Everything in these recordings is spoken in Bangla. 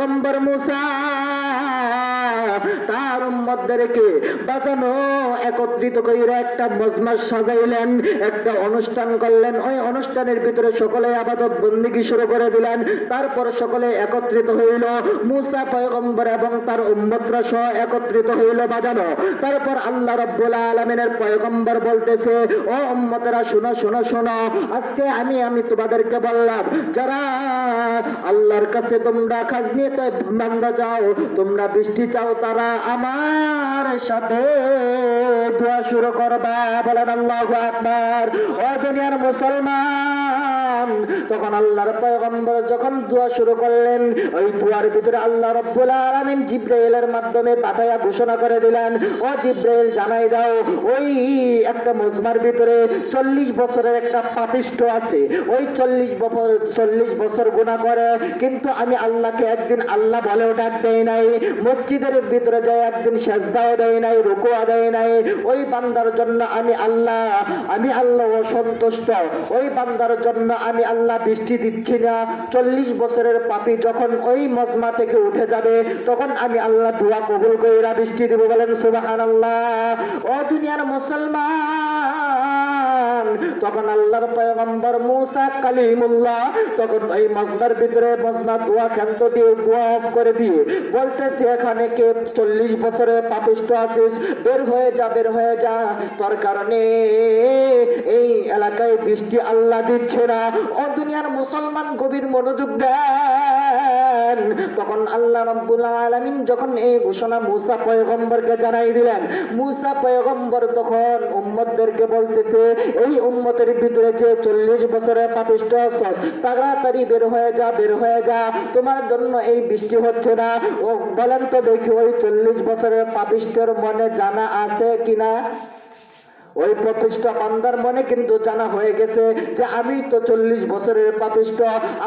পয়গম্বর মুসা তার উম্মতদেরকে বাঁচানো একত্রিত কইরা একটা মজমা সাজাইলেন, একটা অনুষ্ঠান করলেন। ওই অনুষ্ঠানের ভিতরে সকলে ইবাদত বন্দেগী শুরু করে দিলেন। তারপর সকলে একত্রিত হইল, মুসা পয়গম্বর এবং তার উম্মতরা সহ একত্রিত হইল বাজানো। তারপর আল্লাহ রাব্বুল আলামিনের পয়গম্বর বলতেছে, ও উম্মতরা শোনো শোনো শোনো, আজকে আমি তোমাদেরকে বললাম, যারা আল্লাহর কাছে তোমরা খাজ নিয়ে বান্দা যাও, তোমরা বৃষ্টি চাও, তারা আমার সাথে দোয়া শুরু করবা। বলেন আল্লাহু আকবার। ও দুনিয়ার মুসলমান, তখন আল্লাহর পয়গম্বর যখন দোয়া শুরু করলেন, ওই দোয়ার ভিতরে আল্লাহ রাব্বুল আলামিন জিবরাইলের মাধ্যমে পাঠায়া ঘোষণা করে দিলেন, ও জিবরাইল জানাই দাও, ওই একটা মজমার ভিতরে 40 বছরের একটা পাপিষ্ঠ আছে। ওই 40 বছর গুনাহ করে, কিন্তু আমি আল্লাহকে একদিন আল্লাহ বলেও ডাক দেয় নাই, মসজিদের ভিতরে যায় একদিন সেজদাও দেয় নাই, রুকুও দেয় নাই। ওই বান্দার জন্য আমি আল্লাহ অসন্তুষ্ট। ওই বান্দার জন্য আমি আল্লাহ বৃষ্টি দিচ্ছি না। 40 বছরের পাপী যখন ওই মজমা থেকে উঠে যাবে, তখন আমি আল্লাহ দোয়া কবুল কইরা বৃষ্টি দিব। বলেন সুবহানাল্লাহ। ও দুনিয়ার মুসলমান, তখন আল্লাহর পয়গম্বর মুসা কালিমুল্লাহ তখন ওই মজমার ভিতরে মজমা দোয়া কেন্দ্র দিয়ে দোয়া অফ করে দিয়ে বলতেছে, এখানে কে 40 বছরের পাপিষ্ঠ আছিস, বের হয়ে যা, বের হয়ে যা, তোর কারণে এই এলাকায় বৃষ্টি আল্লাহ দিচ্ছে না। ও দুনিয়ার মুসলমান, গভীর মনোযোগ দেন। তখন আল্লাহ রাব্বুল আলামিন যখন এই ঘোষণা মুসা পয়গম্বরকে জানাই দিলেন, মুসা পয়গম্বর তখন উম্মতদেরকে বলতেছে, এই উম্মতের ভিতরে যে 40 বছরের পাপিষ্ঠ আছিস, তাড়াতাড়ি বের হয়ে যা, বের হয়ে যা, তোমার জন্য এই বৃষ্টি হচ্ছে না। ও বলেন তো দেখি, ওই 40 বছরের পাপিষ্ঠের মনে জানা আছে কিনা? ওই পাপিষ্ঠ বান্দার মনে কিন্তু জানা হয়ে গেছে যে আমি তো 40 বছরের পাপিষ্ঠ,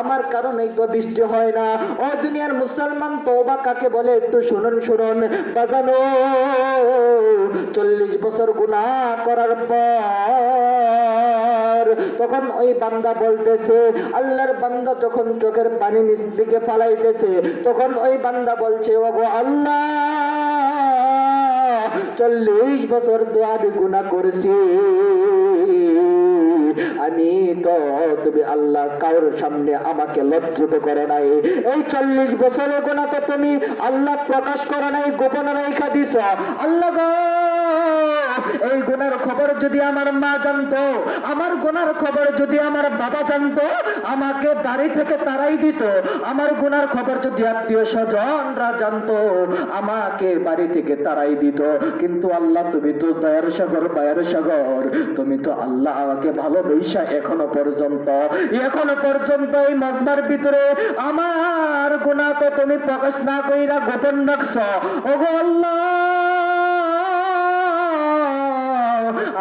আমার কারণেই তো বৃষ্টি হয় না। ও দুনিয়ার মুসলমান, তওবা কাকে বলে একটু শুনুন শুনুন বাজানো। 40 বছর গুনাহ করার পর তখন ওই বান্দা বলতেছে, আল্লাহর বান্দা যখন চোখের পানি নিচ দিকে ফালাইতেছে, তখন ওই বান্দা বলছে, ওগো আল্লাহ, 40 বছর তো আমি গুনাহ করেছি, আমি তো তুমি আল্লাহ কারোর সামনে আমাকে লজ্জিত করে নাই। এই 40 বছরের গুনাহ তো তুমি আল্লাহ প্রকাশ করে নাই, গোপন রেখা দিছ। আল্লাহ গো, এই গুনার খবর যদি আমার মা জানতো, আমার গুনার খবর যদি আমার বাবা জানতো, আমাকে বাড়ি থেকে তাড়াই দিত। আমার গুনার খবর যদি আত্মীয় স্বজনরা জানতো, আমাকে বাড়ি থেকে তাড়াই দিত। কিন্তু আল্লাহ, তুমি তো দয়ার সাগর, মায়ার সাগর, তুমি তো আল্লাহ আমাকে ভালোবাসা এখনো পর্যন্ত এই মজমার ভিতরে আমার গুনাহ তো তুমি প্রকাশ না কইরা গোপন রাখছ। ওগো আল্লাহ,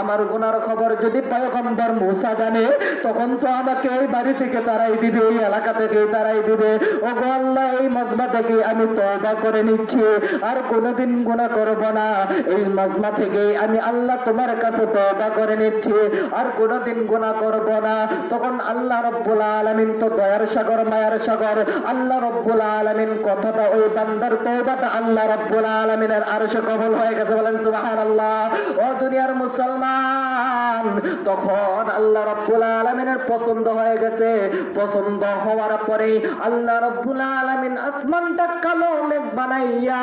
আমার গুনার খবর যদি পয়গম্বর মুসা জানে, তখন তো আমাকে এই বাড়ি থেকে তাড়াই দিবে, এই এলাকা থেকে তাড়াই দিবে। ওগো আল্লাহ, এই মজমা থেকে আমি তওবা করে নিচ্ছি, আর কোনোদিন গুনাহ করব না। এই মজমা থেকে আমি আল্লাহ তোমার কাছে তওবা করে নিচ্ছি, আর কোনোদিন গুনাহ করব না। তখন আল্লাহ রাব্বুল আলামিন তো দয়ার সাগর, মায়ার সাগর, আল্লাহ রাব্বুল আলামিন কথাটা, ওই বান্দার তওবাটা আল্লাহ রাব্বুল আলামিনের আরশে কবুল হয়ে গেছে। বলেন সুবহানাল্লাহ। ও দুনিয়ার মুসলমান, তখন আল্লাহ রাব্বুল আলামিনের পছন্দ হয়ে গেছে। পছন্দ হওয়ার পরে আল্লাহ রাব্বুল আলামিন আসমানটা কালো মেঘ বানাইয়া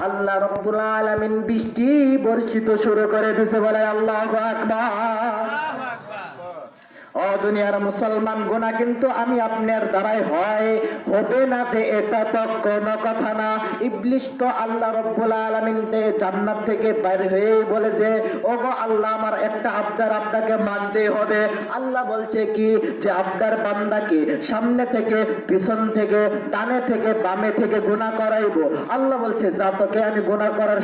আল্লাহ রাব্বুল আলামিন বৃষ্টি বর্ষিত শুরু করে দিয়েছে। বলে আল্লাহু আকবার। ও দুনিয়ার মুসলমান, গুনাহ কিন্তু আমি আপনার দ্বারাই হবে না যে এটা তো কোনো কথা না। ইবলিস তো আল্লাহ রাব্বুল আলামিন জান্নাত থেকে বাইর হয়ে বলে যে, ওগো আল্লাহ, আমার একটা আবদার আপনাকে মানতে হবে। আল্লাহ বলছে কি, যে আপনার বান্দাকে সামনে থেকে, পিছন থেকে, ডানে থেকে, বামে থেকে গুনাহ করাইবো। আল্লাহ বলছে, যা তোকে আমি গুনাহ করার